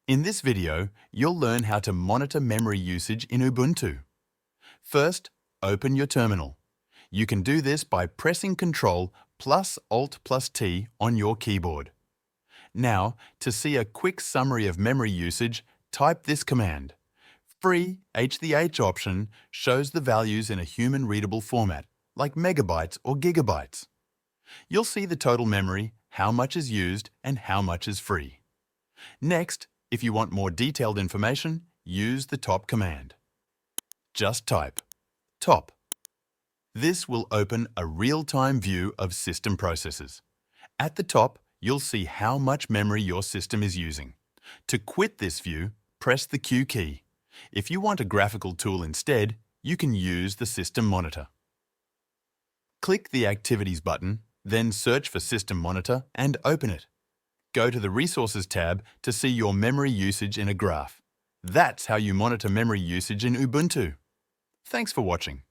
In this video, you'll learn how to monitor memory usage in Ubuntu. First, open your terminal. You can do this by pressing Ctrl plus Alt plus T on your keyboard. Now, to see a quick summary of memory usage, type this command. Free HDH option shows the values in a human-readable format, like megabytes or gigabytes. You'll see the total memory, how much is used, and how much is free. Next, if you want more detailed information, use the top command. Just type top. This will open a real-time view of system processes. At the top, you'll see how much memory your system is using. To quit this view, press the Q key. If you want a graphical tool instead, you can use the System Monitor. Click the Activities button, then search for System Monitor and open it. Go to the Resources tab to see your memory usage in a graph. That's how you monitor memory usage in Ubuntu. Thanks for watching.